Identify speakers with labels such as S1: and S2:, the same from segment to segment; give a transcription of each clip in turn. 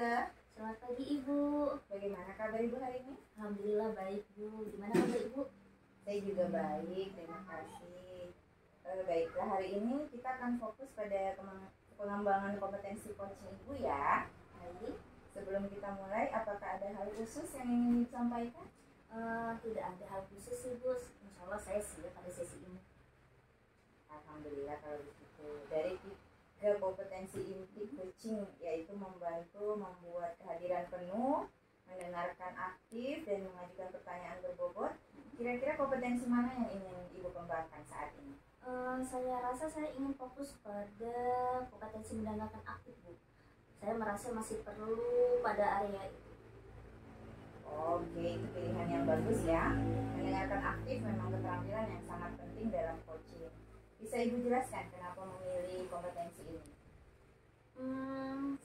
S1: Tante.
S2: Selamat pagi Ibu.
S1: Bagaimana kabar Ibu hari ini?
S2: Alhamdulillah baik Bu. Gimana kabar Ibu?
S1: Saya juga baik, terima kasih. Baiklah, hari ini kita akan fokus pada pengembangan kompetensi coaching Ibu ya.
S2: Baik.
S1: Sebelum kita mulai, apakah ada hal khusus yang ingin disampaikan?
S2: Tidak ada hal khusus sih Bu. Insya Allah saya siap pada sesi ini.
S1: Alhamdulillah kalau begitu. Dari tiga kompetensi inti coaching, yaitu membantu membuat kehadiran penuh, mendengarkan aktif, dan mengajukan pertanyaan berbobot. Kira-kira kompetensi mana yang ingin Ibu kembangkan saat ini?
S2: Saya rasa saya ingin fokus pada kompetensi mendengarkan aktif Bu. Saya merasa masih perlu pada area itu.
S1: Oke, itu pilihan yang bagus ya. Mendengarkan aktif memang keterampilan yang sangat penting dalam coaching. Bisa Ibu jelaskan kenapa memilih kompetensi ini?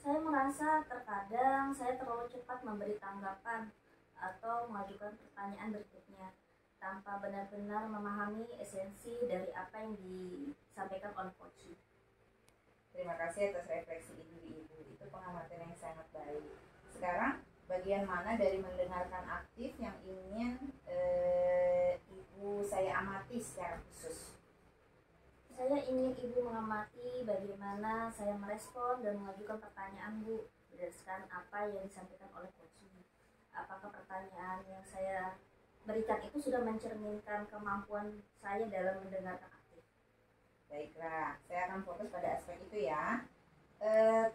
S2: Saya merasa terkadang saya terlalu cepat memberi tanggapan atau mengajukan pertanyaan berikutnya tanpa benar-benar memahami esensi dari apa yang disampaikan oleh coach.
S1: Terima kasih atas refleksi Ibu. Itu pengamatan yang sangat baik. Sekarang, bagian mana dari mendengarkan aktif yang ingin Ibu saya amati secara khusus?
S2: Saya ingin Ibu mengamati bagaimana saya merespon dan mengajukan pertanyaan Bu berdasarkan apa yang disampaikan oleh coach. Apakah pertanyaan yang saya berikan itu sudah mencerminkan kemampuan saya dalam mendengarkan aktif?
S1: Baiklah, saya akan fokus pada aspek itu ya.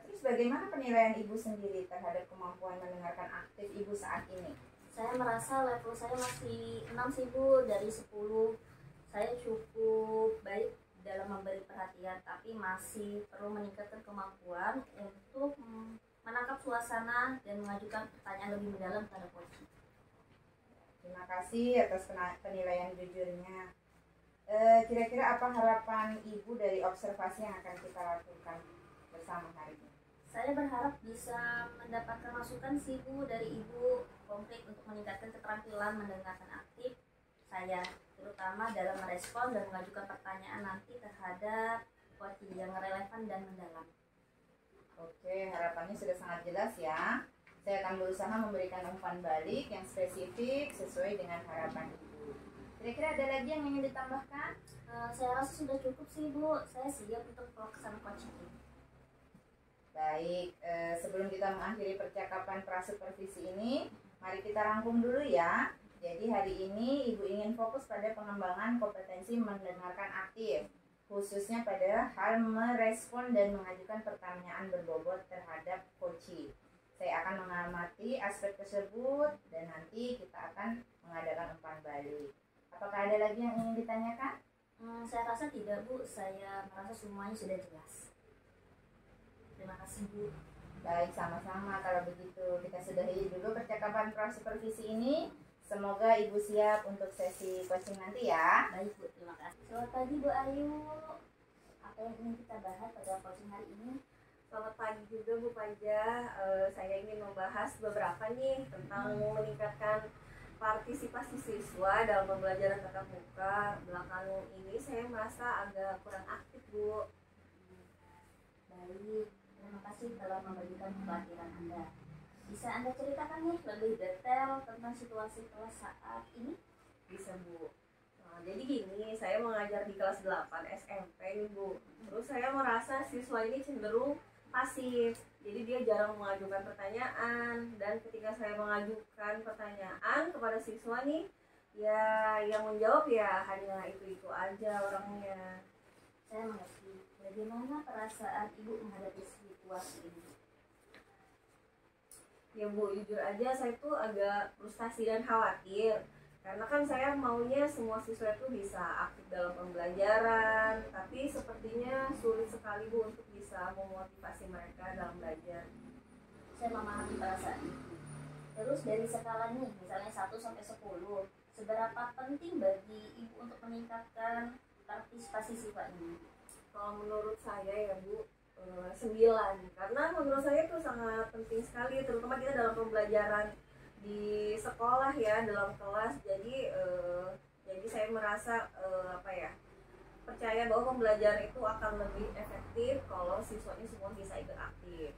S1: Terus bagaimana penilaian Ibu sendiri terhadap kemampuan mendengarkan aktif Ibu saat ini?
S2: Saya merasa level saya masih 6 sih Bu dari 10. Saya cukup baik dalam memberi perhatian, tapi masih perlu meningkatkan kemampuan untuk menangkap suasana dan mengajukan pertanyaan lebih mendalam pada coach.
S1: Terima kasih atas penilaian jujurnya. Kira-kira apa harapan Ibu dari observasi yang akan kita lakukan bersama hari ini?
S2: Saya berharap bisa mendapatkan masukan sih Bu dari Ibu konkret untuk meningkatkan keterampilan mendengarkan aktif saya, terutama dalam merespon dan mengajukan pertanyaan nanti terhadap coaching yang relevan dan mendalam.
S1: Oke, harapannya sudah sangat jelas ya. Saya akan berusaha memberikan umpan balik yang spesifik sesuai dengan harapan Ibu. Kira-kira ada lagi yang ingin ditambahkan?
S2: Saya rasa sudah cukup sih Bu. Saya siap untuk pelaksanaan coaching ini.
S1: Baik, sebelum kita mengakhiri percakapan prasupervisi ini, mari kita rangkum dulu ya. Jadi hari ini Ibu ingin fokus pada pengembangan kompetensi mendengarkan aktif, khususnya pada hal merespon dan mengajukan pertanyaan berbobot terhadap coaching. Saya akan mengamati aspek tersebut dan nanti kita akan mengadakan umpan balik. Apakah ada lagi yang ingin ditanyakan?
S2: Saya rasa tidak Bu, saya merasa semuanya sudah jelas. Terima kasih Bu.
S1: Baik, sama-sama. Kalau begitu kita sudahi dulu percakapan prasupervisi ini. Semoga Ibu siap untuk sesi coaching nanti ya.
S2: Baik Bu, terima kasih. Selamat pagi Bu Ayu. Apa yang ingin kita bahas pada coaching hari ini?
S3: Selamat pagi juga Bu Paja. Saya ingin membahas beberapa nih tentang meningkatkan partisipasi siswa dalam pembelajaran tatap muka. Belakangan ini saya merasa agak kurang aktif Bu.
S2: Baik, terima kasih telah membagikan kekhawatiran Anda. Bisa Anda ceritakan nih lebih detail tentang situasi kelas saat ini?
S3: Bisa Bu. Nah, jadi gini, saya mengajar di kelas 8 SMP nih Bu. Terus saya merasa siswa ini cenderung pasif. Jadi dia jarang mengajukan pertanyaan, dan ketika saya mengajukan pertanyaan kepada siswa nih, ya yang menjawab ya hanya itu-itu aja orangnya.
S2: Saya mengerti. Bagaimana perasaan Ibu menghadapi situasi ini?
S3: Ya Bu, jujur aja saya tuh agak frustasi dan khawatir. Karena kan saya maunya semua siswa itu bisa aktif dalam pembelajaran, tapi sepertinya sulit sekali Bu untuk bisa memotivasi mereka dalam belajar.
S2: Saya memahami perasaan Ibu. Terus dari skala nih, misalnya 1 sampai 10, seberapa penting bagi Ibu untuk meningkatkan partisipasi siswa ini?
S3: Kalau menurut saya ya Bu, 9, karena menurut saya itu sangat penting sekali, terutama kita dalam pembelajaran di sekolah ya, dalam kelas. Jadi saya merasa percaya bahwa pembelajaran itu akan lebih efektif kalau siswanya semua bisa ikut aktif.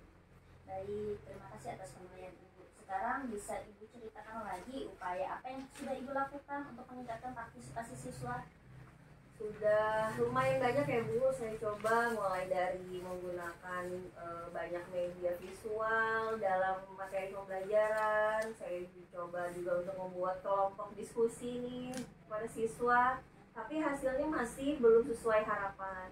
S2: Baik, terima kasih atas penilaian Ibu. Sekarang bisa Ibu ceritakan lagi upaya apa yang sudah Ibu lakukan untuk meningkatkan partisipasi siswa?
S3: Sudah lumayan banyak ya Bu, saya coba mulai dari menggunakan banyak media visual dalam materi pembelajaran. Saya coba juga untuk membuat kelompok diskusi nih kepada siswa, tapi hasilnya masih belum sesuai harapan.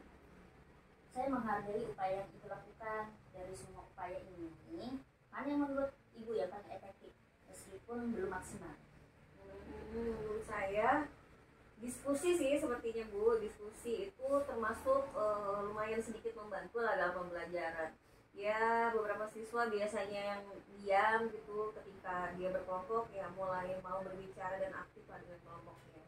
S2: Saya menghargai upaya yang Ibu lakukan. Dari semua upaya ini, mana yang menurut Ibu yang paling efektif meskipun belum maksimal?
S3: Menurut saya diskusi sih sepertinya Bu, diskusi itu termasuk lumayan sedikit membantu lah dalam pembelajaran. Ya beberapa siswa biasanya yang diam gitu ketika dia berkelompok ya mulai mau berbicara dan aktif lah dengan kelompoknya.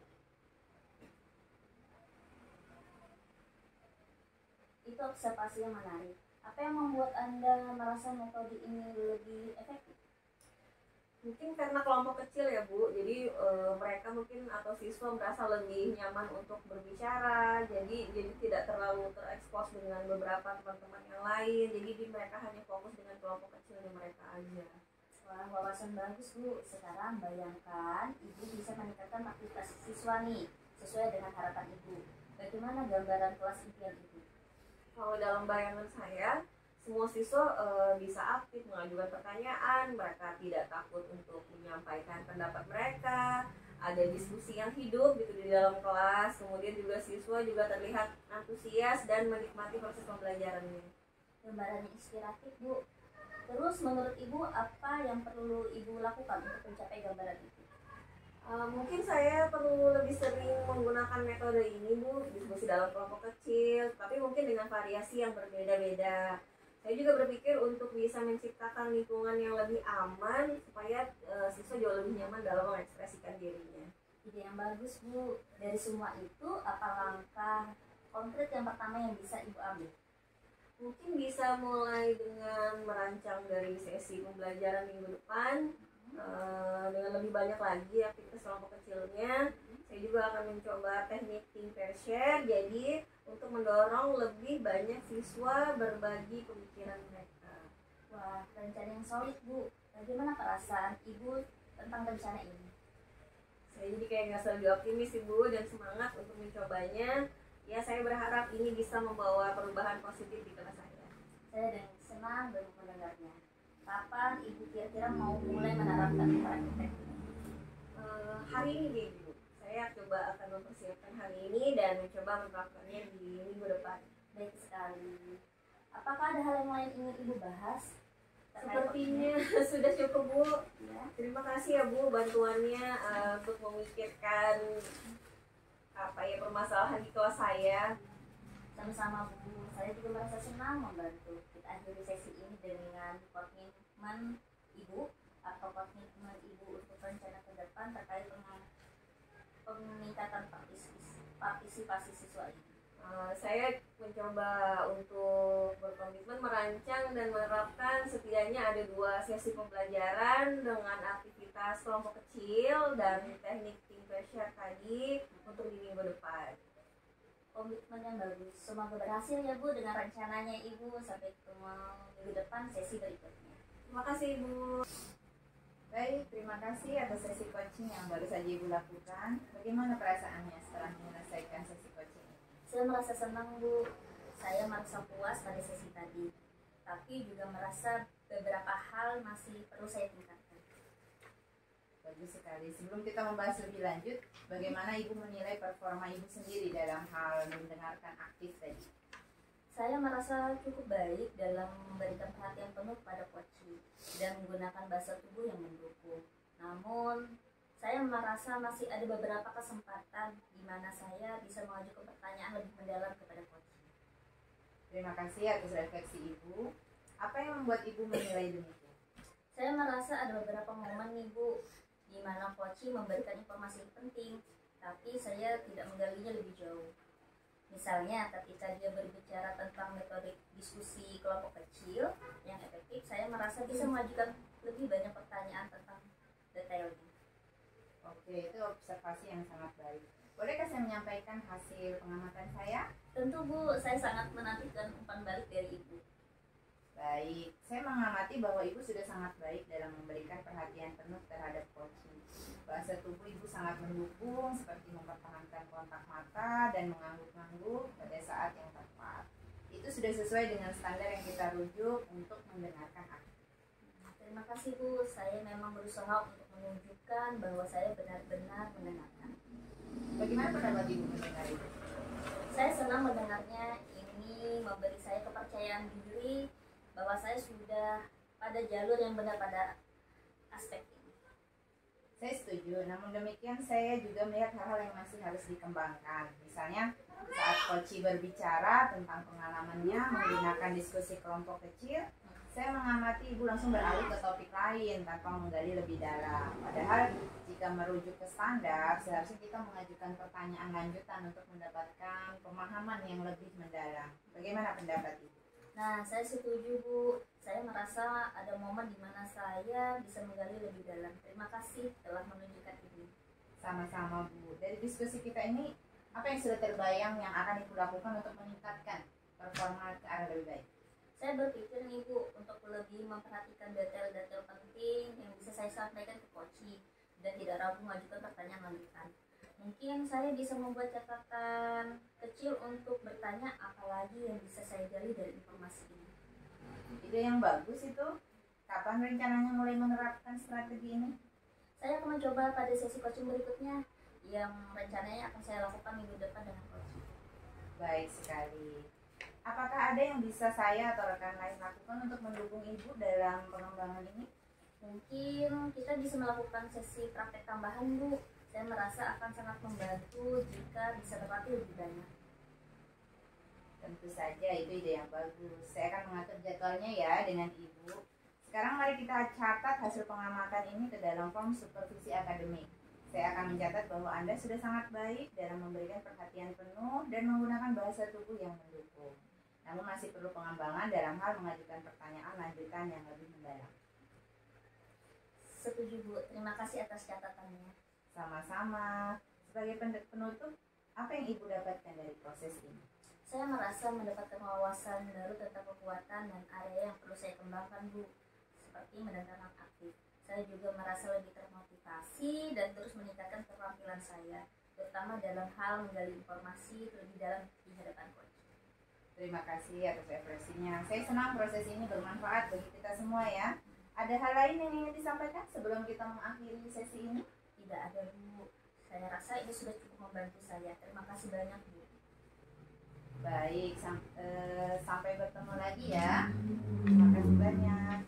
S2: Itu observasi yang menarik. Apa yang membuat Anda merasa metode ini lebih efektif?
S3: Mungkin karena kelompok kecil ya Bu, jadi mereka mungkin atau siswa merasa lebih nyaman untuk berbicara, jadi tidak terlalu terekspos dengan beberapa teman-teman yang lain, jadi mereka hanya fokus dengan kelompok kecilnya mereka aja.
S2: Wah, wawasan bagus Bu. Sekarang bayangkan Ibu bisa meningkatkan aktivitas siswa nih, sesuai dengan harapan Ibu. Bagaimana gambaran kelas impian Ibu?
S3: Kalau dalam bayangan saya, semua siswa bisa aktif mengajukan pertanyaan, mereka tidak takut untuk menyampaikan pendapat mereka, ada diskusi yang hidup gitu di dalam kelas, kemudian juga siswa juga terlihat antusias dan menikmati proses pembelajarannya.
S2: Gambarannya inspiratif Bu. Terus menurut Ibu apa yang perlu Ibu lakukan untuk mencapai gambaran itu?
S3: Mungkin saya perlu lebih sering menggunakan metode ini Bu, diskusi dalam kelompok kecil, tapi mungkin dengan variasi yang berbeda-beda. Saya juga berpikir untuk bisa menciptakan lingkungan yang lebih aman supaya siswa jauh lebih nyaman dalam mengekspresikan dirinya.
S2: Ide yang bagus Bu. Dari semua itu apa langkah konkret yang pertama yang bisa Ibu ambil?
S3: Mungkin bisa mulai dengan merancang dari sesi pembelajaran minggu depan dengan lebih banyak lagi aktivitas kelompok kecilnya. Saya juga akan mencoba teknik think pair share, jadi untuk mendorong lebih banyak siswa berbagi pemikiran mereka.
S2: Wah, rencana yang solid Bu. Bagaimana perasaan Ibu tentang rencana ini?
S3: Saya jadi kayak ngerasa lebih optimis Ibu dan semangat untuk mencobanya. Ya saya berharap ini bisa membawa perubahan positif di kelas saya.
S2: Saya dengan senang baru mendengarnya. Kapan Ibu kira-kira mau mulai menerapkan praktek ini?
S3: Hari ini Ibu. Saya coba akan mempersiapkan hari ini dan mencoba menerapkannya di minggu depan.
S2: Baik sekali. Apakah ada hal yang lain ingin Ibu bahas?
S3: Sepertinya sudah cukup Bu.
S2: Ya.
S3: Terima kasih ya Bu bantuannya untuk memikirkan permasalahan di kelas saya.
S2: Sama-sama Bu. Saya juga merasa senang membantu. Kita akhiri sesi ini dengan komitmen Ibu atau komitmen Ibu untuk rencana ke depan terkait dengan peningkatan partisipasi siswa ini.
S3: Saya mencoba untuk berkomitmen merancang dan menerapkan setidaknya ada 2 sesi pembelajaran dengan aktivitas kelompok kecil dan teknik think pair share tadi untuk di minggu depan.
S2: Komitmen yang bagus. Semoga berhasil ya Bu dengan rencananya Ibu. Sampai ketemu minggu depan sesi berikutnya.
S3: Terima kasih Ibu.
S1: Baik, terima kasih atas sesi coaching yang baru saja Ibu lakukan. Bagaimana perasaannya setelah menyelesaikan sesi coaching ini?
S2: Saya merasa senang Bu. Saya merasa puas pada sesi tadi. Tapi juga merasa beberapa hal masih perlu saya tingkatkan.
S1: Bagus sekali. Sebelum kita membahas lebih lanjut, bagaimana Ibu menilai performa Ibu sendiri dalam hal mendengarkan aktif tadi?
S2: Saya merasa cukup baik dalam memberikan perhatian penuh pada coaching dan menggunakan bahasa tubuh yang mendukung. Namun, saya merasa masih ada beberapa kesempatan di mana saya bisa mengajukan pertanyaan lebih mendalam kepada coaching.
S1: Terima kasih atas refleksi Ibu. Apa yang membuat Ibu menilai demikian?
S2: Saya merasa ada beberapa momen nih Bu, di mana coaching memberikan informasi penting, tapi saya tidak menggalinya lebih jauh. Misalnya ketika dia berbicara tentang metode diskusi kelompok kecil yang efektif, saya merasa bisa mengajukan lebih banyak pertanyaan tentang detailnya.
S1: Oke, itu observasi yang sangat baik. Bolehkah saya menyampaikan hasil pengamatan saya?
S2: Tentu Bu, saya sangat menantikan umpan balik dari Ibu.
S1: Baik, saya mengamati bahwa Ibu sudah sangat baik dalam memberikan perhatian penuh terhadap coaching. Bahasa tubuh Ibu sangat mendukung, seperti mempertahankan kontak mata dan mengangguk-angguk pada saat yang tepat. Itu sudah sesuai dengan standar yang kita rujuk untuk mendengarkan aktif.
S2: Terima kasih Bu, saya memang berusaha untuk menunjukkan bahwa saya benar-benar mendengarkan.
S1: Bagaimana pendapat Ibu mendengar itu?
S2: Saya senang mendengarnya, ini memberi saya kepercayaan diri bahwa saya sudah pada jalur yang benar pada aspek ini.
S1: Saya setuju, namun demikian saya juga melihat hal-hal yang masih harus dikembangkan. Misalnya saat coach berbicara tentang pengalamannya menggunakan diskusi kelompok kecil, saya mengamati Ibu langsung beralih ke topik lain tanpa menggali lebih dalam. Padahal jika merujuk ke standar, seharusnya kita mengajukan pertanyaan lanjutan untuk mendapatkan pemahaman yang lebih mendalam. Bagaimana pendapat Ibu?
S2: Nah, saya setuju Bu. Saya merasa ada momen di mana saya bisa menggali lebih dalam. Terima kasih telah menunjukkan ini.
S1: Sama-sama Bu. Dari diskusi kita ini, apa yang sudah terbayang yang akan Ibu lakukan untuk meningkatkan performa ke arah lebih baik?
S2: Saya berpikir nih Bu, untuk lebih memperhatikan detail-detail penting yang bisa saya sampaikan ke coach dan tidak ragu mengajukan pertanyaan lanjutan. Mungkin saya bisa membuat catatan kecil untuk bertanya apalagi yang bisa saya gali dari informasi ini.
S1: Ide yang bagus itu. Kapan rencananya mulai menerapkan strategi ini?
S2: Saya akan mencoba pada sesi coaching berikutnya yang rencananya akan saya lakukan minggu depan dengan coach.
S1: Baik sekali. Apakah ada yang bisa saya atau rekan lain lakukan untuk mendukung Ibu dalam pengembangan ini?
S2: Mungkin kita bisa melakukan sesi praktek tambahan Bu. Saya merasa akan sangat membantu jika bisa berlatih lebih banyak.
S1: Tentu saja itu ide yang bagus. Saya akan mengatur jadwalnya ya dengan Ibu. Sekarang mari kita catat hasil pengamatan ini ke dalam form supervisi akademik. Saya akan mencatat bahwa Anda sudah sangat baik dalam memberikan perhatian penuh dan menggunakan bahasa tubuh yang mendukung. Namun masih perlu pengembangan dalam hal mengajukan pertanyaan lanjutan yang lebih mendalam.
S2: Setuju Bu, terima kasih atas catatannya.
S1: Sama-sama. Sebagai penutup, apa yang Ibu dapatkan dari proses ini?
S2: Saya merasa mendapatkan wawasan baru tentang kekuatan dan area yang perlu saya kembangkan Bu, seperti mendengarkan aktif. Saya juga merasa lebih termotivasi dan terus meningkatkan keterampilan saya, terutama dalam hal menggali informasi lebih dalam di hadapan coach.
S1: Terima kasih atas refleksinya. Saya senang proses ini bermanfaat bagi kita semua ya. Ada hal lain yang ingin disampaikan sebelum kita mengakhiri sesi ini?
S2: Tidak ada Bu, saya rasa ini sudah cukup membantu saya. Terima kasih banyak Bu.
S1: Baik, sampai bertemu lagi ya. Terima kasih banyak.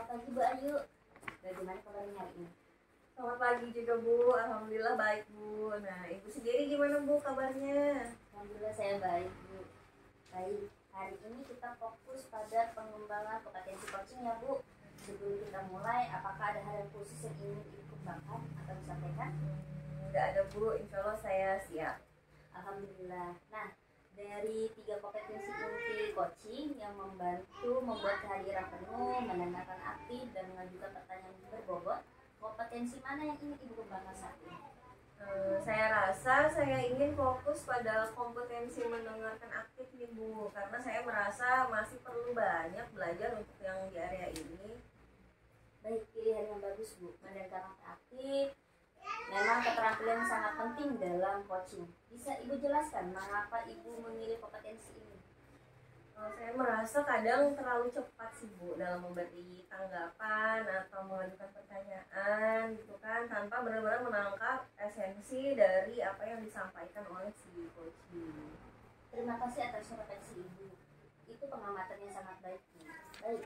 S2: Pagi Bu Ayu, bagaimana kabarnya hari ini?
S3: Selamat pagi juga Bu, alhamdulillah baik Bu. Nah, Ibu sendiri gimana Bu kabarnya?
S2: Alhamdulillah saya baik Bu. Baik, hari ini kita fokus pada pengembangan kompetensi coaching ya Bu. Sebelum kita mulai, apakah ada hal yang khusus yang ingin Ibu kembangkan atau disampaikan?
S3: Nggak ada Bu, insya Allah saya siap.
S2: Alhamdulillah. Nah, dari 3 kompetensi inti coaching yang membantu membuat kehadiran penuh, mendengarkan aktif, dan mengajukan pertanyaan berbobot, kompetensi mana yang ingin Ibu kembangkan saat ini?
S3: Saya rasa saya ingin fokus pada kompetensi mendengarkan aktif nih Bu, karena saya merasa masih perlu banyak belajar untuk yang di area ini.
S2: Baik, pilihan yang bagus Bu. Mendengarkan aktif memang keterampilan yang sangat penting dalam coaching. Bisa Ibu jelaskan mengapa Ibu memilih kompetensi ini?
S3: Saya merasa kadang terlalu cepat sih Bu dalam memberi tanggapan atau mengajukan pertanyaan gitu kan, tanpa benar-benar menangkap esensi dari apa yang disampaikan oleh si coach.
S2: Terima kasih atas refleksi Ibu. Itu pengamatan yang sangat baik Bu. Baik,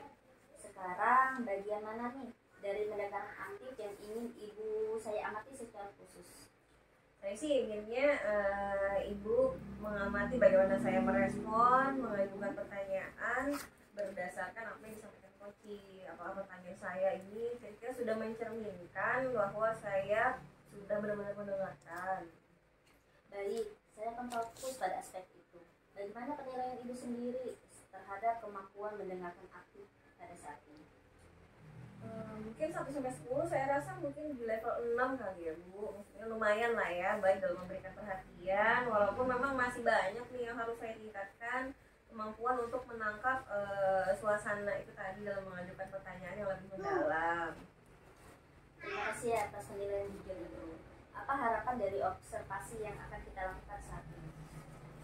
S2: sekarang bagian mana nih dari mendengarkan aktif yang ingin Ibu saya amati secara khusus?
S3: Saya sih inginnya Ibu mengamati bagaimana saya merespon, mengajukan pertanyaan berdasarkan apa yang disampaikan Koci, apakah pertanyaan saya ini kira-kira sudah mencerminkan bahwa saya sudah benar-benar mendengarkan?
S2: Baik, saya akan fokus pada aspek itu. Bagaimana penilaian Ibu sendiri terhadap kemampuan mendengarkan aktif pada saat ini?
S3: Mungkin 1 sampai 10 saya rasa mungkin di level 6 kali ya Bu. Maksudnya lumayan lah ya, baik dalam memberikan perhatian, walaupun memang masih banyak nih yang harus saya tingkatkan kemampuan untuk menangkap suasana itu tadi dalam mengajukan pertanyaan yang lebih mendalam.
S2: Terima kasih atas penilaian jujur Ibu. Apa harapan dari observasi yang akan kita lakukan saat ini?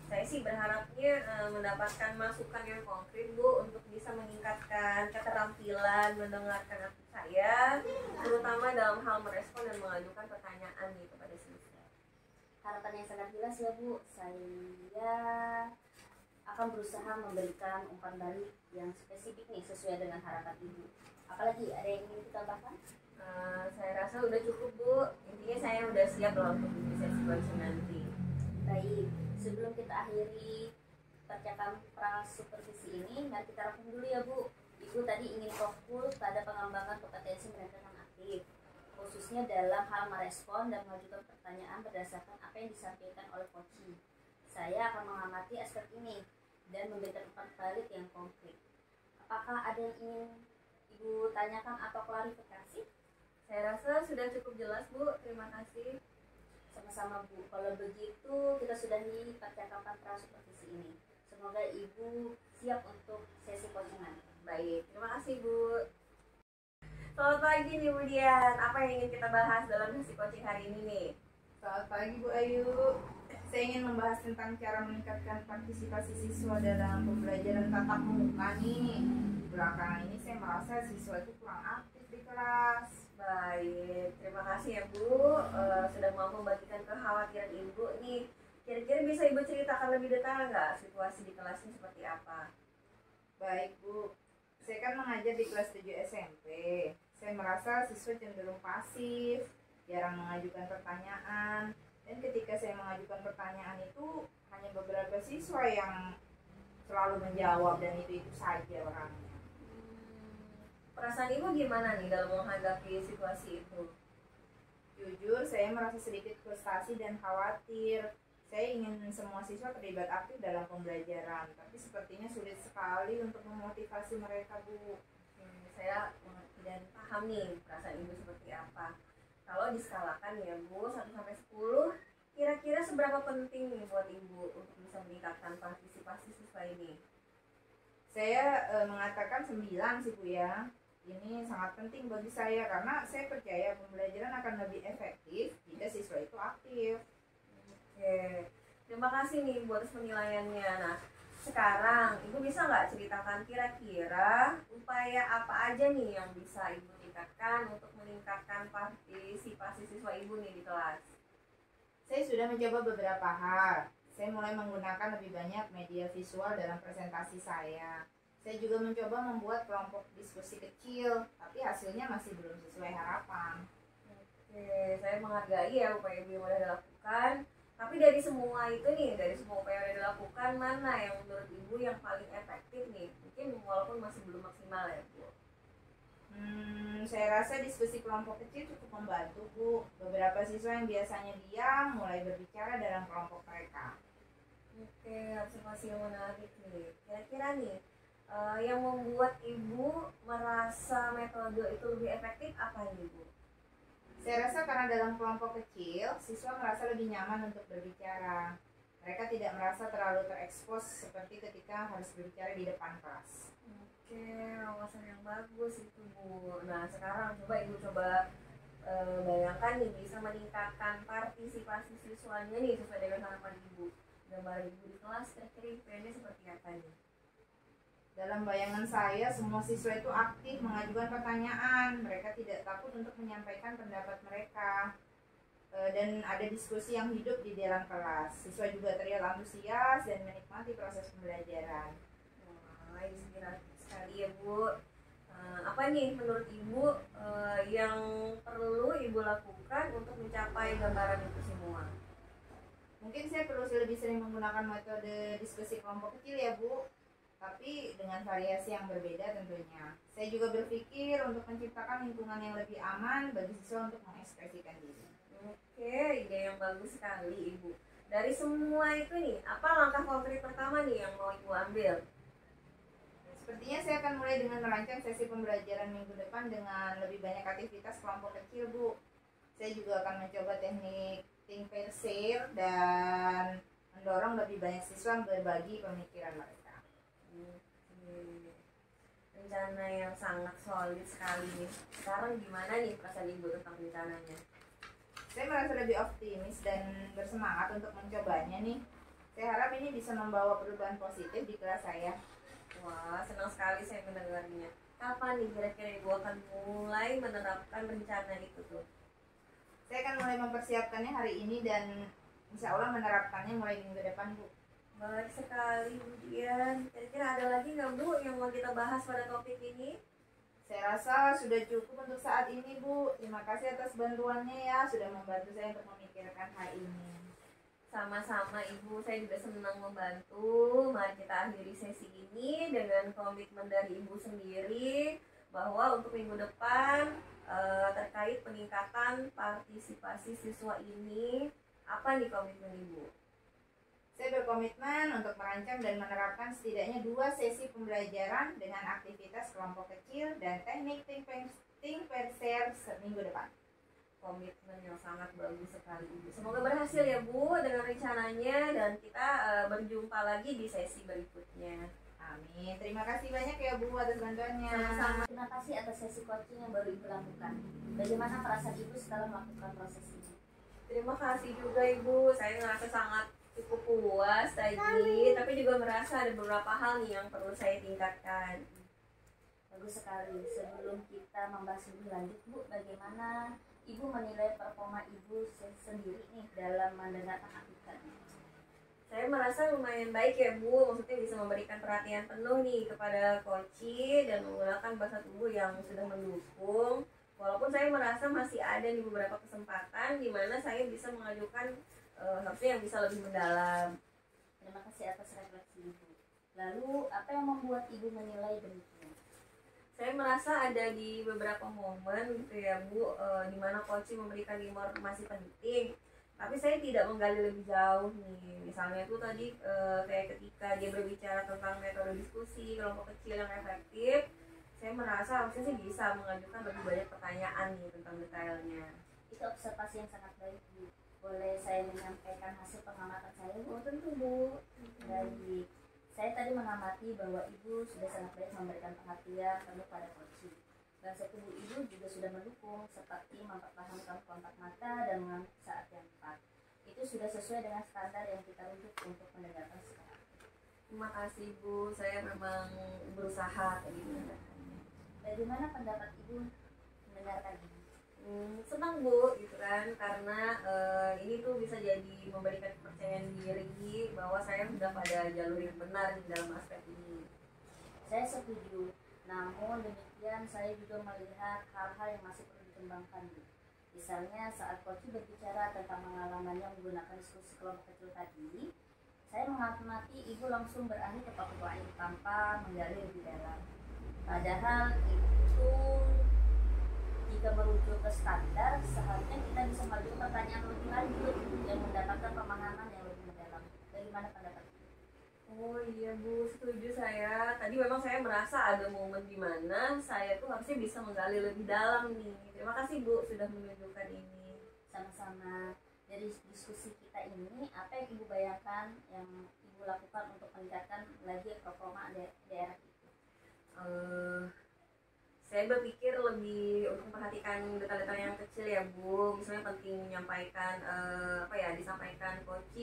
S3: Saya sih berharapnya mendapatkan masukan yang konkret Bu untuk bisa meningkatkan keterampilan mendengarkan aktif saya, terutama dalam hal merespon dan mengajukan pertanyaan nih kepada siswa.
S2: Harapan yang sangat jelas ya Bu. Saya akan berusaha memberikan umpan balik yang spesifik nih sesuai dengan harapan Ibu. Apalagi ada yang ingin ditambahkan?
S3: Saya rasa udah cukup Bu. Intinya saya udah siap lah untuk bisa situasi nanti.
S2: Baik, sebelum kita akhiri percakapan prasupervisi ini, mari kita rangkum dulu ya Bu. Ibu tadi ingin fokus pada pengembangan kompetensi mendengarkan aktif, khususnya dalam hal merespon dan mengajukan pertanyaan berdasarkan apa yang disampaikan oleh Koci. Saya akan mengamati aspek ini dan memberikan umpan balik yang konkret. Apakah ada yang ingin Ibu tanyakan atau klarifikasi?
S3: Saya rasa sudah cukup jelas Bu, terima kasih.
S2: Sama-sama Bu. Kalau begitu kita sudahi percakapan prasupervisi ini. Semoga Ibu siap untuk sesi coaching nanti.
S3: Baik, terima kasih Bu. Selamat pagi nih Bu Dian. Apa yang ingin kita bahas dalam sesi coaching hari ini nih?
S1: Selamat pagi Bu Ayu. Saya ingin membahas tentang cara meningkatkan partisipasi siswa dalam pembelajaran tatap muka nih. Belakangan ini saya merasa siswa itu kurang aktif di kelas.
S3: Baik, terima kasih ya Bu sudah mau membagikan kekhawatiran Ibu nih. Kira-kira bisa Ibu ceritakan lebih detail nggak situasi di kelasnya seperti apa?
S1: Baik Bu, saya kan mengajar di kelas 7 SMP. Saya merasa siswa cenderung pasif, jarang mengajukan pertanyaan. Dan ketika saya mengajukan pertanyaan itu, hanya beberapa siswa yang selalu menjawab dan itu saja orangnya.
S3: Perasaan Ibu gimana nih dalam menghadapi situasi itu?
S1: Jujur, saya merasa sedikit frustasi dan khawatir. Saya ingin semua siswa terlibat aktif dalam pembelajaran, tapi sepertinya sulit sekali untuk memotivasi mereka, Bu.
S3: Saya mengerti dan paham nih perasaan Ibu seperti apa. Kalau diskalakan ya Bu, 1 sampai 10, kira-kira seberapa penting nih buat Ibu untuk bisa meningkatkan partisipasi siswa ini?
S1: Saya mengatakan 9 sih Bu ya. Ini sangat penting bagi saya karena saya percaya pembelajaran akan lebih efektif jika siswa itu aktif.
S3: Oke, terima kasih nih buat penilaiannya. Nah, sekarang Ibu bisa nggak ceritakan kira-kira upaya apa aja nih yang bisa Ibu tingkatkan untuk meningkatkan partisipasi siswa Ibu nih di kelas?
S1: Saya sudah mencoba beberapa hal. Saya mulai menggunakan lebih banyak media visual dalam presentasi saya. Saya juga mencoba membuat kelompok diskusi kecil, tapi hasilnya masih belum sesuai harapan.
S3: Oke, saya menghargai ya upaya Ibu yang udah dilakukan. Tapi dari semua itu nih, dari semua upaya yang udah dilakukan, mana yang menurut Ibu yang paling efektif nih? Mungkin walaupun masih belum maksimal ya Bu.
S1: Saya rasa diskusi kelompok kecil cukup membantu Bu. Beberapa siswa yang biasanya diam mulai berbicara dalam kelompok mereka.
S3: Oke, observasi yang menarik nih. Kira-kira nih, yang membuat Ibu merasa metode itu lebih efektif apa nih Bu?
S1: Saya rasa karena dalam kelompok kecil, siswa merasa lebih nyaman untuk berbicara. Mereka tidak merasa terlalu terekspos seperti ketika harus berbicara di depan kelas.
S3: Oke, wawasan yang bagus itu Bu. Nah, sekarang Ibu coba bayangkan nih bisa meningkatkan partisipasi siswanya nih sesuai dengan harapan Ibu. Gambar Ibu di kelas kira-kira impiannya seperti apa nih?
S1: Dalam bayangan saya, semua siswa itu aktif mengajukan pertanyaan. Mereka tidak takut untuk menyampaikan pendapat mereka. Dan ada diskusi yang hidup di dalam kelas. Siswa juga terlihat antusias dan menikmati proses pembelajaran.
S3: Wah, inspiratif sekali ya Bu. Apa nih menurut Ibu yang perlu Ibu lakukan untuk mencapai gambaran itu semua?
S1: Mungkin saya perlu lebih sering menggunakan metode diskusi kelompok kecil ya Bu. tapi dengan variasi yang berbeda tentunya. Saya juga berpikir untuk menciptakan lingkungan yang lebih aman bagi siswa untuk mengekspresikan diri.
S3: Oke, ide yang bagus sekali Ibu. Dari semua itu nih, apa langkah konkret pertama nih yang mau Ibu ambil?
S1: Sepertinya saya akan mulai dengan merancang sesi pembelajaran minggu depan dengan lebih banyak aktivitas kelompok kecil, Bu. Saya juga akan mencoba teknik think pair share dan mendorong lebih banyak siswa berbagi pemikiran mereka.
S3: Rencana yang sangat solid sekali nih. Sekarang gimana nih perasaan Ibu tentang rencananya?
S1: Saya merasa lebih optimis dan bersemangat untuk mencobanya nih. Saya harap ini bisa membawa perubahan positif di kelas saya.
S3: Wah, senang sekali saya mendengarnya. Kapan nih kira-kira Ibu akan mulai menerapkan rencana itu tuh?
S1: Saya akan mulai mempersiapkannya hari ini dan insya Allah menerapkannya mulai minggu depan, Bu.
S3: Baik sekali, Bu Dian. Kira-kira ada lagi nggak, Bu, yang mau kita bahas pada topik ini?
S1: Saya rasa sudah cukup untuk saat ini, Bu. Terima kasih atas bantuannya ya, sudah membantu saya untuk memikirkan hal ini.
S3: Sama-sama Ibu, saya juga senang membantu. Mari kita akhiri sesi ini dengan komitmen dari Ibu sendiri bahwa untuk minggu depan terkait peningkatan partisipasi siswa ini, apa nih komitmen Ibu?
S1: Saya berkomitmen untuk merancang dan menerapkan setidaknya 2 sesi pembelajaran dengan aktivitas kelompok kecil dan teknik think pair share seminggu depan.
S3: Komitmen yang sangat bagus sekali Ibu. Semoga berhasil ya Bu dengan rencananya dan kita berjumpa lagi di sesi berikutnya.
S1: Amin. Terima kasih banyak ya Bu atas bantuannya.
S2: Sama-sama. Terima kasih atas sesi coaching yang baru Ibu lakukan. Bagaimana perasaan Ibu setelah melakukan proses ini?
S3: Terima kasih juga Ibu. Saya ngerasa sangat cukup puas tadi, tapi juga merasa ada beberapa hal nih yang perlu saya tingkatkan.
S2: Bagus sekali. Sebelum kita membahas lebih lanjut Bu, bagaimana Ibu menilai performa Ibu sendiri nih dalam mendengarkan hakikat?
S3: Saya merasa lumayan baik ya Bu, maksudnya bisa memberikan perhatian penuh nih kepada coach dan menggunakan bahasa tubuh yang sudah mendukung. Walaupun saya merasa masih ada nih beberapa kesempatan di mana saya bisa mengajukan harusnya yang bisa lebih mendalam.
S2: Terima kasih atas refleksi Ibu. Lalu apa yang membuat Ibu menilai demikian?
S3: Saya merasa ada di beberapa momen gitu ya Bu, di mana coach memberikan informasi penting, tapi saya tidak menggali lebih jauh nih. Misalnya itu tadi kayak ketika dia berbicara tentang metode diskusi kelompok kecil yang efektif, saya merasa harusnya sih bisa mengajukan lebih banyak pertanyaan nih tentang detailnya.
S2: Itu observasi yang sangat baik Bu. Boleh saya menyampaikan hasil pengamatan saya Bu?
S3: Oh tentu Bu.
S2: Baik. Saya tadi mengamati bahwa Ibu sudah sangat baik memberikan perhatian penuh pada coach. Bahasa tubuh Ibu juga sudah mendukung, seperti mempertahankan kontak mata dan mengambil saat yang tepat. Itu sudah sesuai dengan standar yang kita rujuk untuk mendengarkan sekarang.
S3: Terima kasih Bu, saya memang berusaha tadi mendengarkannya.
S2: Bagaimana pendapat Ibu mendengarkan ini?
S3: Senang Bu gitu kan, karena ini tuh bisa jadi memberikan kepercayaan diri bahwa saya sudah pada jalur yang benar di dalam aspek ini.
S2: Saya setuju, namun demikian saya juga melihat hal-hal yang masih perlu dikembangkan Bu. Misalnya saat coach berbicara tentang pengalamannya menggunakan diskusi kelompok kecil tadi, saya mengamati Ibu langsung beralih ke topik lain tanpa menggali lebih dalam. Padahal itu jika merujuk ke standar, seharusnya kita bisa mengajukan pertanyaan lebih lanjut dan mendapatkan pemahaman yang lebih mendalam. Bagaimana pendapat Ibu?
S3: Oh iya Bu, setuju saya. Tadi memang saya merasa ada momen di mana saya tuh harusnya bisa menggali lebih dalam nih. Terima kasih Bu sudah menunjukkan ini.
S2: Sama-sama. Dari diskusi kita ini, apa yang Ibu bayangkan yang Ibu lakukan untuk meningkatkan lagi performa daerah itu?
S3: Saya berpikir lebih untuk memperhatikan detail-detail yang kecil ya Bu. Misalnya penting menyampaikan disampaikan coach.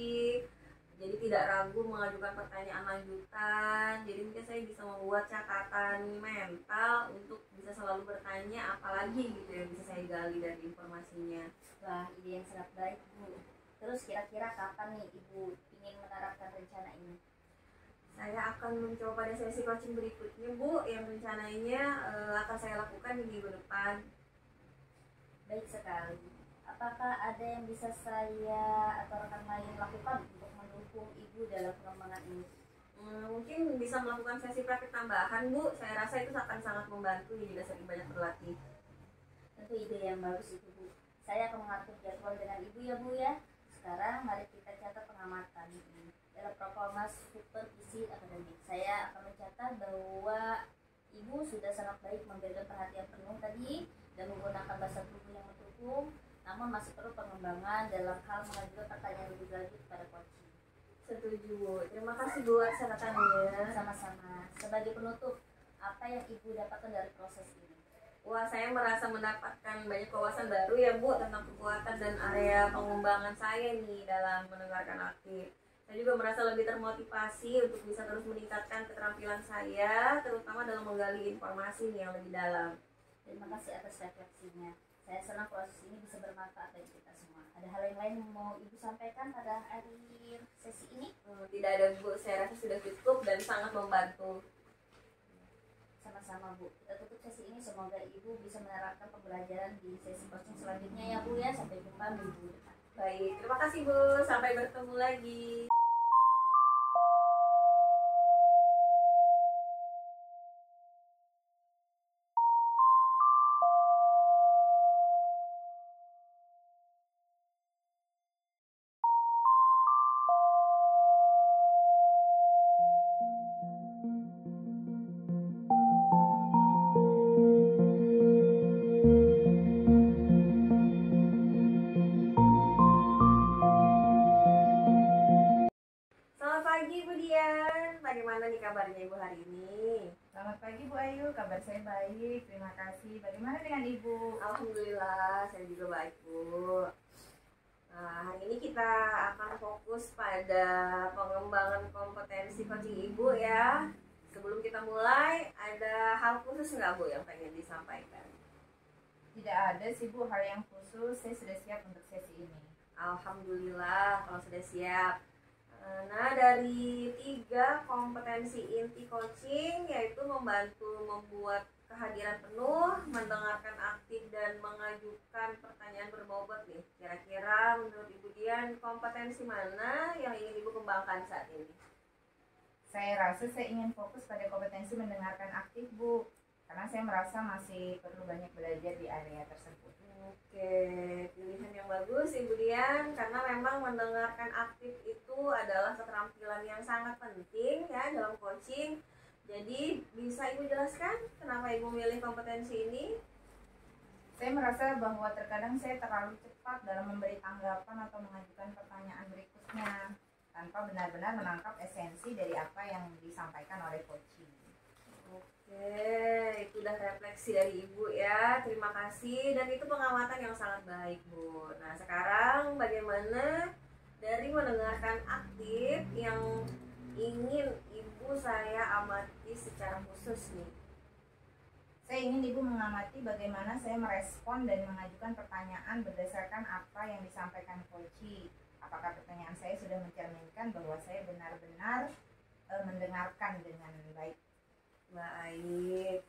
S3: Jadi tidak ragu mengajukan pertanyaan lanjutan. Jadi mungkin saya bisa membuat catatan mental untuk bisa selalu bertanya apalagi gitu yang bisa saya gali dari informasinya.
S2: Wah, ide yang sangat baik Bu. Terus kira-kira kapan nih Ibu ingin menerapkan rencana ini?
S3: Saya akan mencoba pada sesi coaching berikutnya Bu, yang rencananya akan saya lakukan di minggu depan.
S2: Baik sekali. Apakah ada yang bisa saya atau rekan lain lakukan untuk mendukung Ibu dalam pengembangan ini?
S3: Mungkin bisa melakukan sesi praktik tambahan, Bu. Saya rasa itu akan sangat membantu jika sering banyak berlatih.
S2: Tentu ide yang bagus itu, Bu. Saya akan mengatur jadwal dengan Ibu ya, Bu ya. Sekarang mari kita catat pengamatan ini. Dalam performa supervisi akademik, saya akan mencatat bahwa Ibu sudah sangat baik memberikan perhatian penuh tadi dan menggunakan bahasa tubuh yang mendukung, namun masih perlu pengembangan dalam hal mengajukan pertanyaan lebih lanjut kepada coaching.
S3: Setuju, Bu. Terima kasih, Bu, atas catatannya.
S2: Sama-sama. Sebagai penutup, apa yang Ibu dapatkan dari proses ini?
S3: Wah, saya merasa mendapatkan banyak wawasan baru ya, Bu, tentang kekuatan dan area pengembangan saya nih dalam mendengarkan aktif. Saya juga merasa lebih termotivasi untuk bisa terus meningkatkan keterampilan saya, terutama dalam menggali informasi nih yang lebih dalam.
S2: Terima kasih atas refleksinya. Saya senang proses ini bisa bermanfaat bagi kita semua. Ada hal yang lain yang mau Ibu sampaikan pada akhir sesi ini?
S3: Tidak ada, Bu. Saya rasa sudah cukup dan sangat membantu.
S2: Sama-sama, Bu. Kita tutup sesi ini. Semoga Ibu bisa menerapkan pembelajaran di sesi coaching selanjutnya ya, Bu ya. Sampai jumpa minggu depan.
S3: Baik, terima kasih, Bu. Sampai bertemu lagi. Selamat pagi, Bu Dian. Bagaimana nih kabarnya Ibu hari ini?
S1: Selamat pagi Bu Ayu, kabar saya baik, terima kasih. Bagaimana dengan Ibu?
S3: Alhamdulillah, saya juga baik, Bu. Nah, hari ini kita akan fokus pada pengembangan kompetensi coaching Ibu ya. Sebelum kita mulai, ada hal khusus nggak, Bu, yang pengen disampaikan?
S1: Tidak ada sih Bu hal yang khusus, saya sudah siap untuk sesi ini.
S3: Alhamdulillah kalau sudah siap. Nah, dari 3 kompetensi inti coaching yaitu membantu membuat kehadiran penuh, mendengarkan aktif, dan mengajukan pertanyaan berbobot nih. Kira-kira menurut Ibu Dian, kompetensi mana yang ingin Ibu kembangkan saat ini?
S1: Saya rasa saya ingin fokus pada kompetensi mendengarkan aktif Bu, karena saya merasa masih perlu banyak belajar di area tersebut.
S3: Oke, pilihan yang bagus Ibu Dian, karena memang mendengarkan aktif itu adalah keterampilan yang sangat penting ya dalam coaching. Jadi bisa Ibu jelaskan kenapa Ibu memilih kompetensi ini?
S1: Saya merasa bahwa terkadang saya terlalu cepat dalam memberi tanggapan atau mengajukan pertanyaan berikutnya tanpa benar-benar menangkap esensi dari apa yang disampaikan oleh coaching.
S3: Oke, itu udah refleksi dari Ibu ya. Terima kasih, dan itu pengamatan yang sangat baik, Bu. Nah, sekarang bagaimana dari mendengarkan aktif yang ingin Ibu saya amati secara khusus nih?
S1: Saya ingin Ibu mengamati bagaimana saya merespon dan mengajukan pertanyaan berdasarkan apa yang disampaikan coaching. Apakah pertanyaan saya sudah mencerminkan bahwa saya benar-benar mendengarkan dengan baik?
S3: Baik,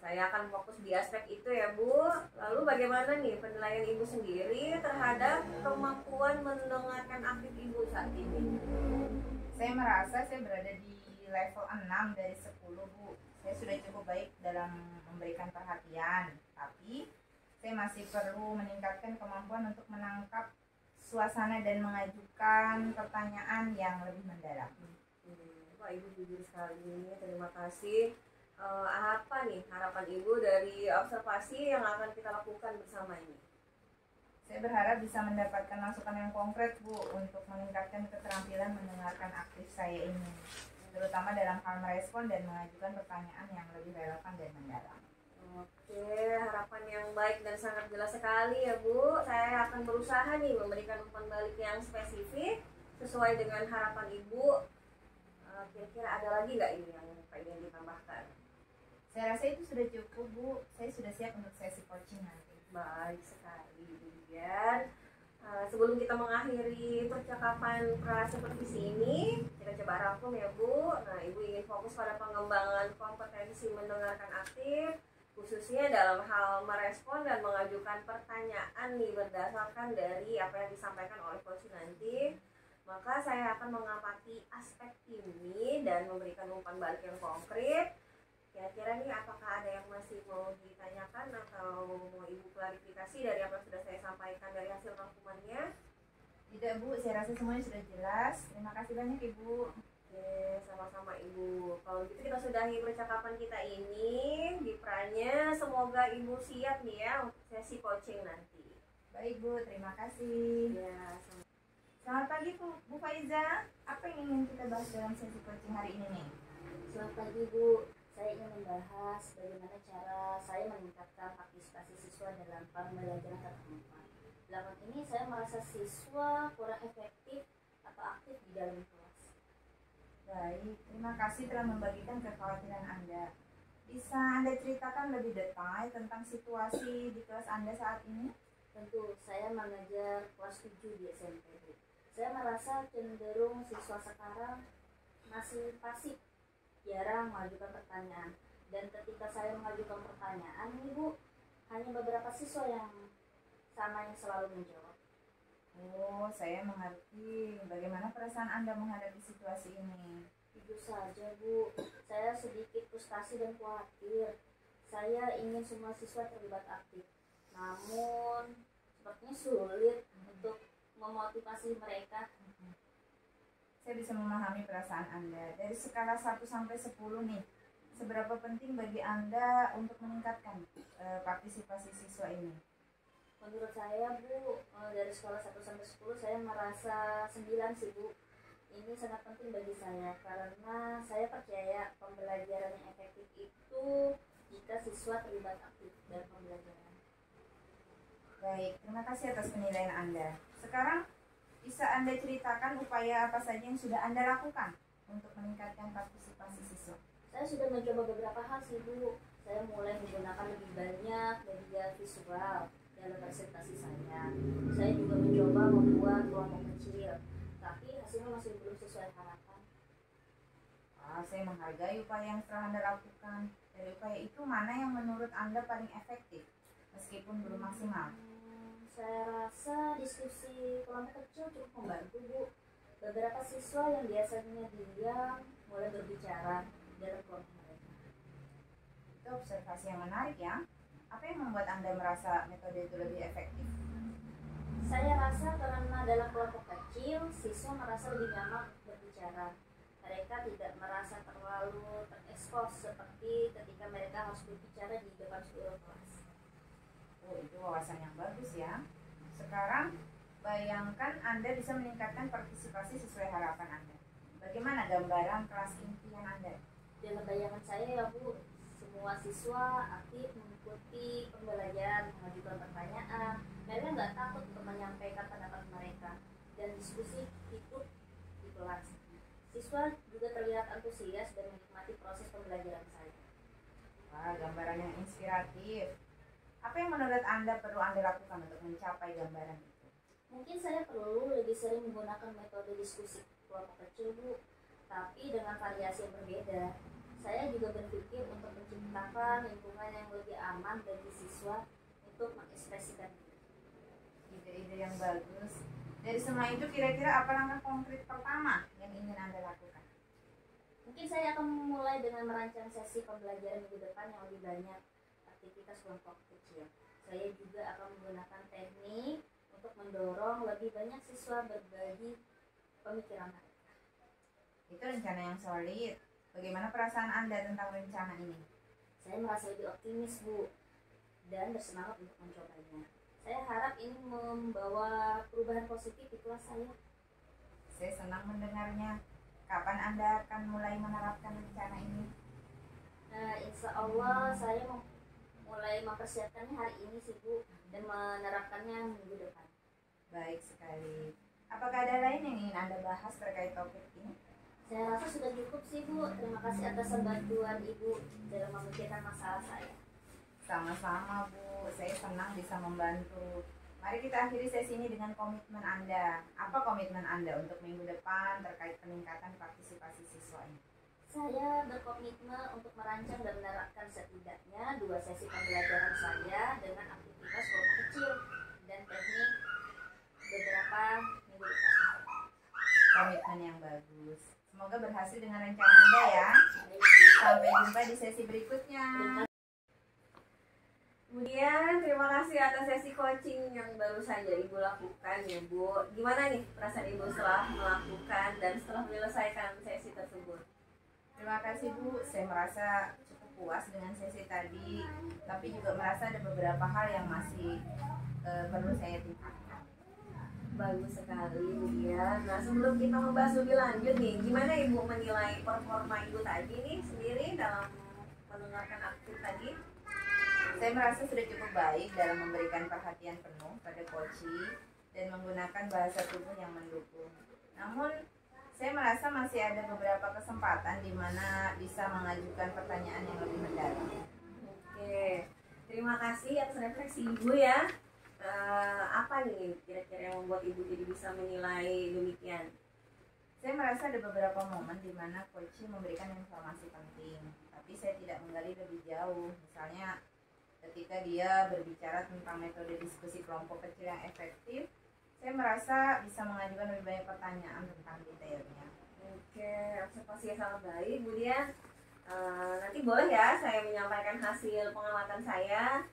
S3: saya akan fokus di aspek itu ya, Bu. Lalu bagaimana nih penilaian Ibu sendiri terhadap kemampuan mendengarkan aktif Ibu saat ini?
S1: Saya merasa saya berada di level 6 dari 10 Bu. Saya sudah cukup baik dalam memberikan perhatian, tapi saya masih perlu meningkatkan kemampuan untuk menangkap suasana dan mengajukan pertanyaan yang lebih mendalam.
S3: Wah, Ibu jujur sekali, terima kasih. Apa nih harapan Ibu dari observasi yang akan kita lakukan bersama ini?
S1: Saya berharap bisa mendapatkan masukan yang konkret Bu untuk meningkatkan keterampilan mendengarkan aktif saya ini, terutama dalam hal merespon dan mengajukan pertanyaan yang lebih relevan dan mendalam.
S3: Oke, harapan yang baik dan sangat jelas sekali ya, Bu. Saya akan berusaha nih memberikan umpan balik yang spesifik sesuai dengan harapan Ibu. Kira-kira ada lagi nggak ini yang pengen ditambahkan?
S1: Saya rasa itu sudah cukup Bu, saya sudah siap untuk sesi coaching nanti.
S3: Baik sekali, Bu Dian. Sebelum kita mengakhiri percakapan pra-supervisi ini, kita coba rangkum ya, Bu. Nah, Ibu ingin fokus pada pengembangan kompetensi mendengarkan aktif, khususnya dalam hal merespon dan mengajukan pertanyaan nih berdasarkan dari apa yang disampaikan oleh coach nanti, Maka saya akan mengamati aspek ini dan memberikan umpan balik yang konkret. Kira-kira nih apakah ada yang masih mau ditanyakan atau mau Ibu klarifikasi dari apa yang sudah saya sampaikan dari hasil rangkumannya?
S1: Tidak Bu, saya rasa semuanya sudah jelas. Terima kasih banyak Ibu.
S3: Oke, sama-sama Ibu. Kalau gitu kita sudahi percakapan kita ini di Pranya. Semoga Ibu siap nih ya untuk sesi coaching nanti.
S1: Baik Bu, terima kasih.
S3: Ya,
S1: Selamat pagi Bu Faiza. Apa yang ingin kita bahas dalam sesi coaching hari ini nih?
S2: Selamat pagi Bu, saya ingin membahas bagaimana cara saya meningkatkan partisipasi siswa dalam pembelajaran tatap muka. Belakangan ini saya merasa siswa kurang efektif atau aktif di dalam kelas.
S1: Baik, terima kasih telah membagikan kekhawatiran Anda. Bisa Anda ceritakan lebih detail tentang situasi di kelas Anda saat ini?
S2: Tentu, saya mengajar kelas 7 di SMP Bu. Saya merasa cenderung siswa sekarang masih pasif, jarang mengajukan pertanyaan. Dan ketika saya mengajukan pertanyaan nih Bu, hanya beberapa siswa yang selalu menjawab.
S1: Oh, saya mengerti. Bagaimana perasaan Anda menghadapi situasi ini?
S2: Jujur saja Bu, saya sedikit frustasi dan khawatir. Saya ingin semua siswa terlibat aktif, namun sepertinya sulit untuk memotivasi mereka.
S1: Saya bisa memahami perasaan Anda. Dari skala 1 sampai 10 nih, seberapa penting bagi Anda untuk meningkatkan partisipasi siswa ini?
S2: Menurut saya Bu, dari skala 1 sampai 10 saya merasa 9 sih Bu. Ini sangat penting bagi saya karena saya percaya pembelajaran yang efektif itu jika siswa terlibat aktif dalam pembelajaran.
S1: Baik, terima kasih atas penilaian Anda. Sekarang bisa Anda ceritakan upaya apa saja yang sudah Anda lakukan untuk meningkatkan partisipasi siswa?
S2: Saya sudah mencoba beberapa hal sih Bu. Saya mulai menggunakan lebih banyak media visual dalam presentasi saya. Saya juga mencoba membuat kelompok kecil, tapi hasilnya masih belum sesuai harapan.
S1: Saya menghargai upaya yang telah Anda lakukan. Dari upaya itu, mana yang menurut Anda paling efektif, meskipun belum maksimal?
S2: Saya rasa diskusi kelompok kecil cukup membantu Bu. Beberapa siswa yang biasanya diam mulai berbicara dalam kelompok mereka.
S1: Itu observasi yang menarik ya. Apa yang membuat Anda merasa metode itu lebih efektif?
S2: Saya rasa karena dalam kelompok kecil, siswa merasa lebih nyaman berbicara. Mereka tidak merasa terlalu terekspos seperti ketika mereka harus berbicara di depan seluruh kelas.
S1: Oh, itu wawasan yang bagus ya. Sekarang, bayangkan Anda bisa meningkatkan partisipasi sesuai harapan Anda. Bagaimana gambaran kelas impian Anda?
S2: Dalam bayangan saya ya Bu, semua siswa aktif mengikuti pembelajaran, mengajukan pertanyaan. Mereka nggak takut untuk menyampaikan pendapat mereka dan diskusi hidup di kelas. Siswa juga terlihat antusias dan menikmati proses pembelajaran saya.
S1: Wah, gambaran yang inspiratif. Apa yang menurut Anda perlu Anda lakukan untuk mencapai gambaran itu?
S2: Mungkin saya perlu lebih sering menggunakan metode diskusi kelompok kecil Bu, tapi dengan variasi yang berbeda. Saya juga berpikir untuk menciptakan lingkungan yang lebih aman bagi siswa untuk mengekspresikan diri.
S1: Ide-ide yang bagus. Dari semua itu, kira-kira apa langkah konkret pertama yang ingin Anda lakukan?
S2: Mungkin saya akan memulai dengan merancang sesi pembelajaran minggu depan yang lebih banyak aktivitas kelompok kecil. Saya juga akan menggunakan teknik untuk mendorong lebih banyak siswa berbagi pemikiran mereka.
S1: Itu rencana yang solid. Bagaimana perasaan Anda tentang rencana ini?
S2: Saya merasa lebih optimis Bu dan bersemangat untuk mencobanya. Saya harap ini membawa perubahan positif di kelas saya.
S1: Saya senang mendengarnya. Kapan Anda akan mulai menerapkan rencana ini?
S2: Nah, insya Allah saya mulai mempersiapkannya hari ini sih Bu dan menerapkannya minggu depan.
S1: Baik sekali. Apakah ada lain yang ingin Anda bahas terkait topik ini?
S2: Saya rasa sudah cukup sih Bu. Terima kasih atas bantuan Ibu dalam memikirkan masalah saya.
S1: Sama-sama Bu, saya senang bisa membantu. Mari kita akhiri sesi ini dengan komitmen Anda. Apa komitmen Anda untuk minggu depan terkait peningkatan partisipasi siswa ini?
S2: Saya berkomitmen untuk merancang dan menerapkan setidaknya 2 sesi pembelajaran saya dengan aktivitas kelompok kecil dan teknik beberapa minggu depan.
S1: Semoga berhasil dengan rencana Anda ya. Sampai jumpa di sesi berikutnya.
S3: Kemudian terima kasih atas sesi coaching yang baru saja Ibu lakukan ya Bu. Gimana nih perasaan Ibu setelah melakukan dan setelah menyelesaikan sesi tersebut?
S1: Terima kasih Bu, saya merasa cukup puas dengan sesi tadi. Tapi juga merasa ada beberapa hal yang masih perlu saya tingkatkan.
S3: Bagus sekali Bu Dian. Nah sebelum kita membahas lebih lanjut nih, gimana Ibu menilai performa Ibu tadi nih sendiri dalam mendengarkan aktif tadi?
S1: Saya merasa sudah cukup baik dalam memberikan perhatian penuh pada coaching dan menggunakan bahasa tubuh yang mendukung. Namun, saya merasa masih ada beberapa kesempatan di mana bisa mengajukan pertanyaan yang lebih mendalam.
S3: Oke, terima kasih atas refleksi Ibu ya. Apa nih kira-kira yang membuat Ibu jadi bisa menilai demikian?
S1: Saya merasa ada beberapa momen di mana coaching memberikan informasi penting, tapi saya tidak menggali lebih jauh. Misalnya, ketika dia berbicara tentang metode diskusi kelompok kecil yang efektif, saya merasa bisa mengajukan lebih banyak pertanyaan tentang detailnya.
S3: Oke, observasi yang sangat baik Bu Dian. Nanti boleh ya saya menyampaikan hasil pengamatan saya.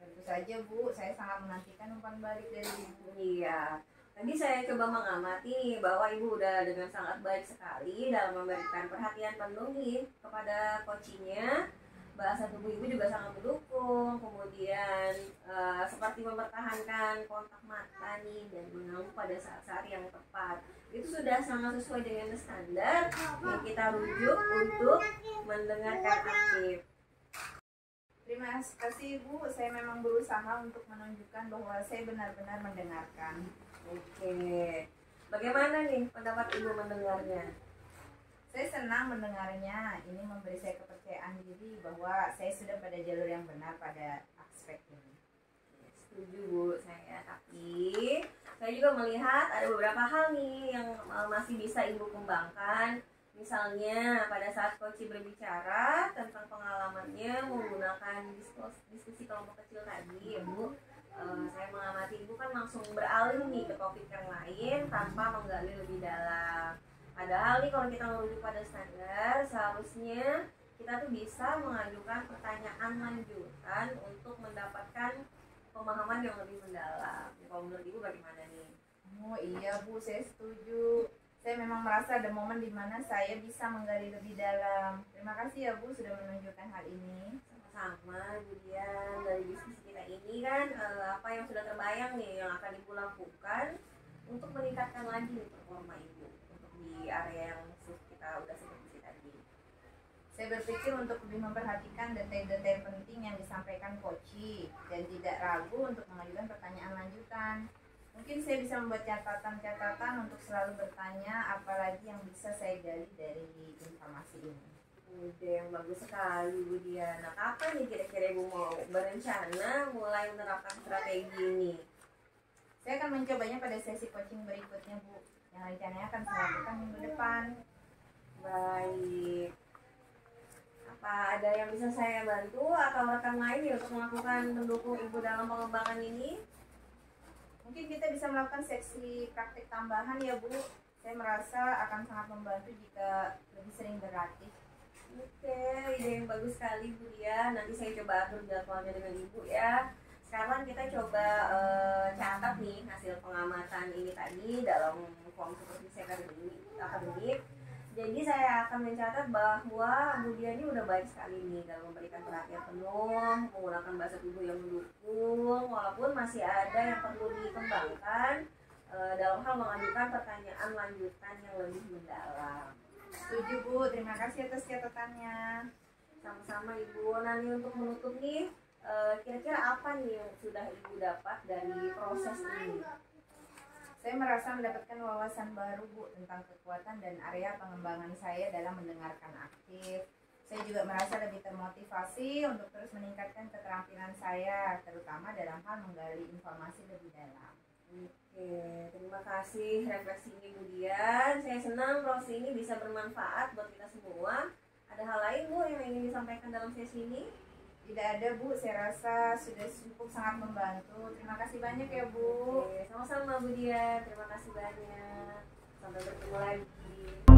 S1: Tentu saja Bu, saya sangat menantikan umpan balik dari Ibu.
S3: Iya, tadi saya coba mengamati bahwa Ibu udah dengan sangat baik sekali dalam memberikan perhatian penuh nih kepada coachingnya. Bahasa tubuh Ibu juga sangat mendukung, kemudian seperti mempertahankan kontak mata nih dan mengamuk pada saat-saat yang tepat. Itu sudah sangat sesuai dengan standar yang kita rujuk untuk mendengarkan aktif.
S1: Terima kasih Ibu, saya memang berusaha untuk menunjukkan bahwa saya benar-benar mendengarkan.
S3: Oke, bagaimana nih pendapat Ibu mendengarnya?
S1: Saya senang mendengarnya, ini memberi saya kepercayaan diri bahwa saya sudah pada jalur yang benar pada aspek ini.
S3: Setuju Bu, tapi saya juga melihat ada beberapa hal nih yang masih bisa Ibu kembangkan. Misalnya pada saat coach berbicara tentang pengalamannya menggunakan diskusi kelompok kecil tadi ya Bu, saya mengamati Ibu kan langsung beralih nih ke topik yang lain tanpa menggali lebih dalam. Padahal nih kalau kita merujuk pada standar, seharusnya kita tuh bisa mengajukan pertanyaan lanjutan untuk mendapatkan pemahaman yang lebih mendalam. Kalau menurut Ibu bagaimana nih?
S1: Oh iya Bu, saya setuju. Saya memang merasa ada momen di mana saya bisa menggali lebih dalam. Terima kasih ya Bu sudah menunjukkan hal ini.
S3: Sama Bu Dian, dari diskusi kita ini kan apa yang sudah terbayang nih yang akan Ibu lakukan untuk meningkatkan lagi performa Ibu untuk di area yang kita udah sebut tadi.
S1: Saya berpikir untuk lebih memperhatikan detail-detail penting yang disampaikan coach dan tidak ragu untuk mengajukan pertanyaan lanjutan. Mungkin saya bisa membuat catatan-catatan untuk selalu bertanya apalagi yang bisa saya gali dari informasi ini.
S3: Udah, yang bagus sekali Bu Dian. Nah, kapan nih kira-kira Ibu mau berencana mulai menerapkan strategi ini?
S1: Saya akan mencobanya pada sesi coaching berikutnya Bu, yang rencananya akan saya lakukan minggu depan.
S3: Baik. Apa ada yang bisa saya bantu atau rekan lain ya untuk melakukan mendukung Ibu dalam pengembangan ini?
S1: Mungkin kita bisa melakukan seksi praktik tambahan ya Bu. Saya merasa akan sangat membantu jika lebih sering berlatih.
S3: Oke, ide yang bagus sekali Bu Dian. Nanti saya coba atur jadwalnya dengan Ibu ya. Sekarang kita coba catat nih hasil pengamatan ini tadi dalam form supervisi akademik. Jadi saya akan mencatat bahwa Bu Dian ini udah baik sekali nih dalam memberikan perhatian penuh, menggunakan bahasa tubuh yang mendukung, walaupun masih ada yang perlu dikembangkan dalam hal mengajukan pertanyaan lanjutan yang lebih mendalam.
S1: Setuju Bu, terima kasih atas catatannya.
S3: Sama-sama Ibu. Nah nih untuk menutup nih, kira-kira apa nih yang sudah Ibu dapat dari proses ini?
S1: Saya merasa mendapatkan wawasan baru Bu tentang kekuatan dan area pengembangan saya dalam mendengarkan aktif. Saya juga merasa lebih termotivasi untuk terus meningkatkan keterampilan saya, terutama dalam hal menggali informasi lebih dalam.
S3: Oke, terima kasih refleksinya Bu Dian. Saya senang proses ini bisa bermanfaat buat kita semua. Ada hal lain Bu yang ingin disampaikan dalam sesi ini?
S1: Tidak ada Bu, saya rasa sudah cukup sangat membantu. Terima kasih banyak ya Bu.
S3: Oke, sama-sama Bu Dian. Terima kasih banyak. Sampai bertemu lagi.